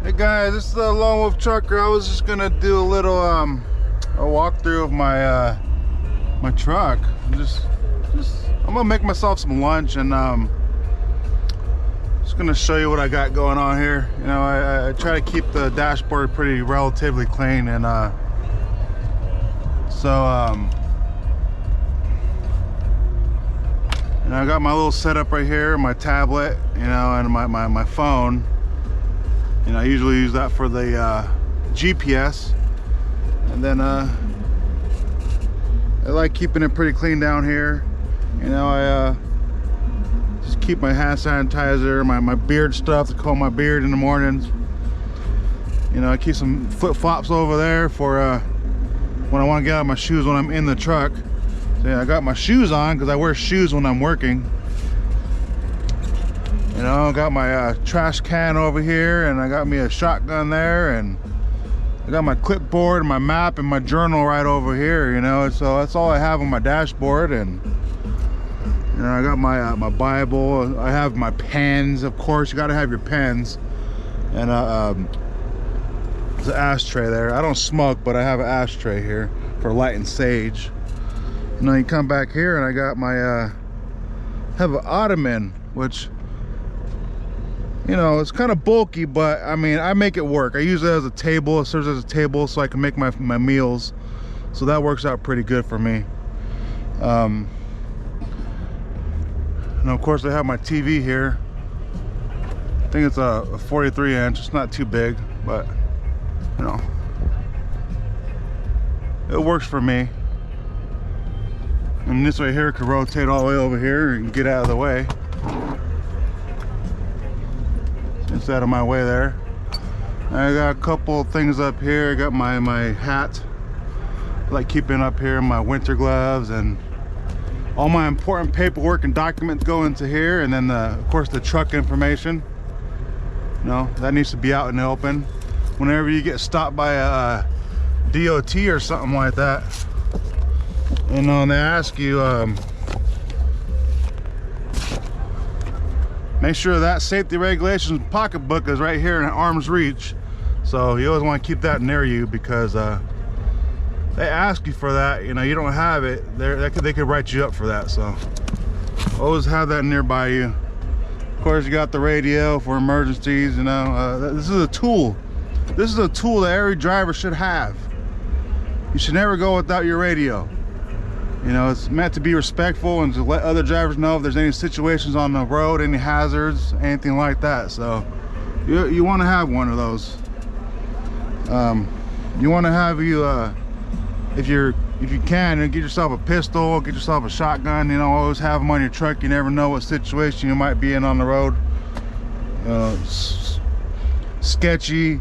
Hey guys, this is the Lone Wolf Trucker. I was just gonna do a little a walkthrough of my my truck. I'm gonna make myself some lunch and just gonna show you what I got going on here. You know, I try to keep the dashboard pretty relatively clean, and and I got my little setup right here, my tablet, you know, and my phone. You know, I usually use that for the GPS, and then I like keeping it pretty clean down here. You know, I just keep my hand sanitizer, my beard stuff to comb my beard in the mornings. You know, I keep some flip-flops over there for when I want to get out of my shoes when I'm in the truck. So yeah, I got my shoes on because I wear shoes when I'm working. You know, I got my trash can over here, and I got me a shotgun there, and I got my clipboard and my map and my journal right over here, you know. So that's all I have on my dashboard. And you know, I got my my Bible. I have my pens, of course. You got to have your pens. And there's an ashtray there. I don't smoke, but I have an ashtray here for lighting sage. And then you come back here, and I got my have an ottoman, which, you know, it's kind of bulky, but I mean, I make it work. I use it as a table. It serves as a table so I can make my meals. So that works out pretty good for me. And of course, I have my TV here. I think it's a 43 inch. It's not too big, but you know, it works for me. And this right here could rotate all the way over here and get out of the way. It's out of my way there. I got a couple things up here. I got my hat. I like keeping up here, my winter gloves, and all my important paperwork and documents go into here. And then of course the truck information. You know, that needs to be out in the open. Whenever you get stopped by a DOT or something like that, you know, and they ask you, make sure that safety regulations pocketbook is right here in arm's reach. So you always want to keep that near you, because they ask you for that. You know, you don't have it, they could write you up for that. So always have that nearby you. Of course, you got the radio for emergencies. You know, this is a tool. This is a tool that every driver should have. You should never go without your radio. You know, it's meant to be respectful and to let other drivers know if there's any situations on the road, any hazards, anything like that. So you want to have one of those. You want to have if you can, get yourself a pistol, get yourself a shotgun. You know, always have them on your truck. You never know what situation you might be in on the road. Sketchy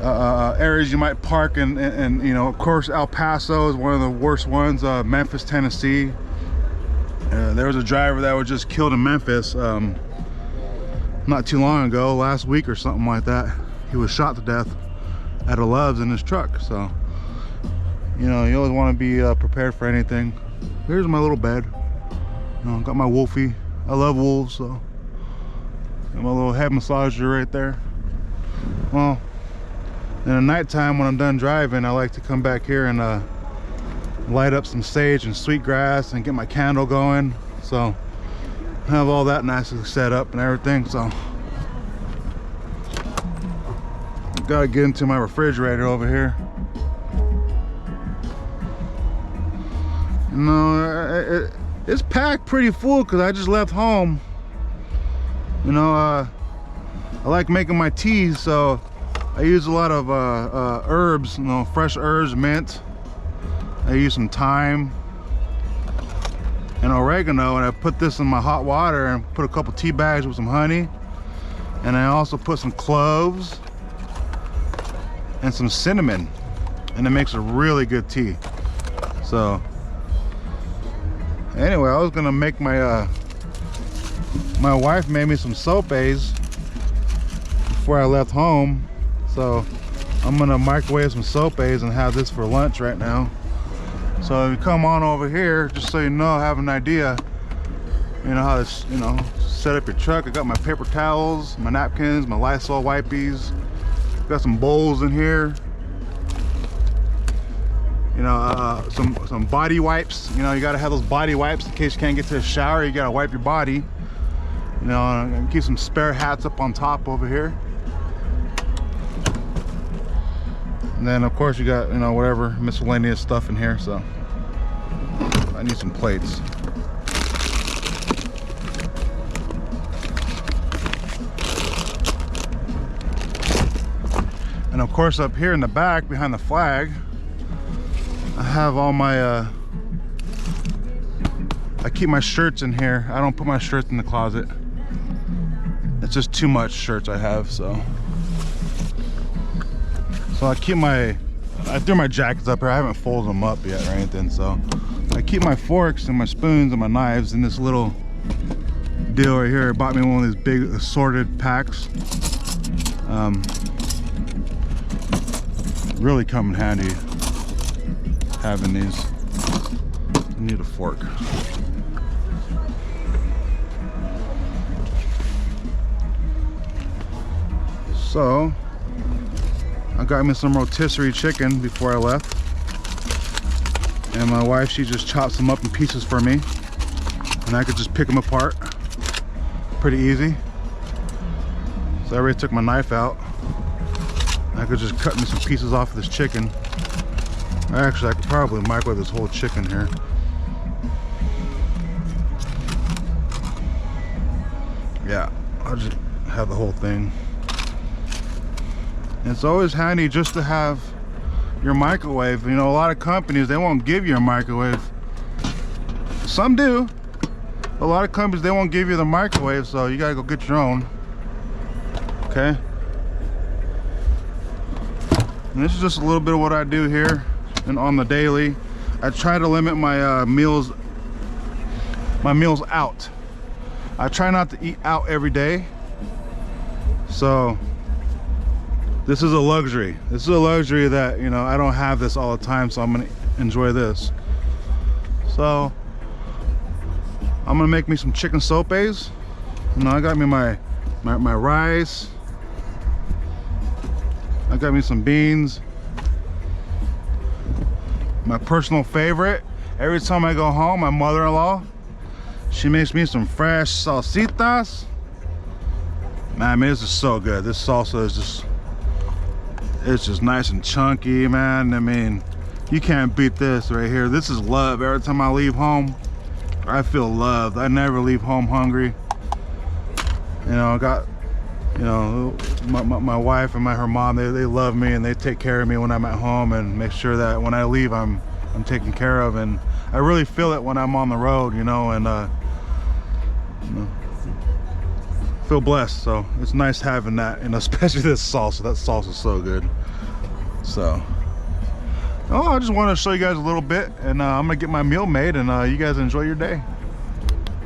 areas you might park in, and you know, of course, El Paso is one of the worst ones. Memphis, Tennessee. There was a driver that was just killed in Memphis not too long ago, last week or something like that. He was shot to death at a Love's in his truck. So you know, you always want to be prepared for anything. Here's my little bed. You know, got my Wolfie. I love wolves, so got my little head massager right there. Well, in the nighttime when I'm done driving, I like to come back here and light up some sage and sweetgrass and get my candle going. So I have all that nicely set up and everything. So gotta get into my refrigerator over here. You know, it's packed pretty full because I just left home. You know, I like making my teas, so I use a lot of herbs, you know, fresh herbs, mint. I use some thyme and oregano, and I put this in my hot water and put a couple tea bags with some honey. And I also put some cloves and some cinnamon, and it makes a really good tea. So anyway, I was gonna make my my wife made me some sopes before I left home. So I'm gonna microwave some sopes and have this for lunch right now. So if you come on over here, just so you know, have an idea, you know, how to, you know, set up your truck. I got my paper towels, my napkins, my Lysol wipies, Got some bowls in here. You know, some body wipes. You know, you gotta have those body wipes in case you can't get to the shower. You gotta wipe your body. You know, and keep some spare hats up on top over here. And then of course you got, you know, whatever miscellaneous stuff in here. So I need some plates. And of course up here in the back behind the flag, I have all my I keep my shirts in here. I don't put my shirts in the closet. It's just too much shirts I have, so I keep I threw my jackets up here. I haven't folded them up yet or anything, so I keep my forks and my spoons and my knives in this little deal right here. I bought me one of these big assorted packs. Really come in handy having these. I need a fork. So I got me some rotisserie chicken before I left, and my wife, she just chops them up in pieces for me, and I could just pick them apart pretty easy. So I already took my knife out. I could just cut me some pieces off of this chicken. Actually, I could probably microwave this whole chicken here. Yeah, I'll just have the whole thing. It's always handy just to have your microwave. You know, a lot of companies, they won't give you a microwave. Some do. A lot of companies, they won't give you the microwave, so you gotta go get your own. Okay? And this is just a little bit of what I do here and on the daily. I try to limit my meals out. I try not to eat out every day. So this is a luxury. This is a luxury that, you know, I don't have this all the time, so I'm gonna enjoy this. So I'm gonna make me some chicken sopes. You know, I got me my rice. I got me some beans. My personal favorite, every time I go home, my mother-in-law, she makes me some fresh salsitas. Man, I mean, this is so good. This salsa is just, it's just nice and chunky, man. I mean, you can't beat this right here. This is love. Every time I leave home, I feel loved. I never leave home hungry. You know, I got, you know, my wife and her mom, they love me, and they take care of me when I'm at home and make sure that when I leave, I'm taken care of. And I really feel it when I'm on the road, you know, and you know, feel blessed. So it's nice having that, and especially this salsa. That salsa is so good. So I just want to show you guys a little bit, and I'm gonna get my meal made, and you guys enjoy your day.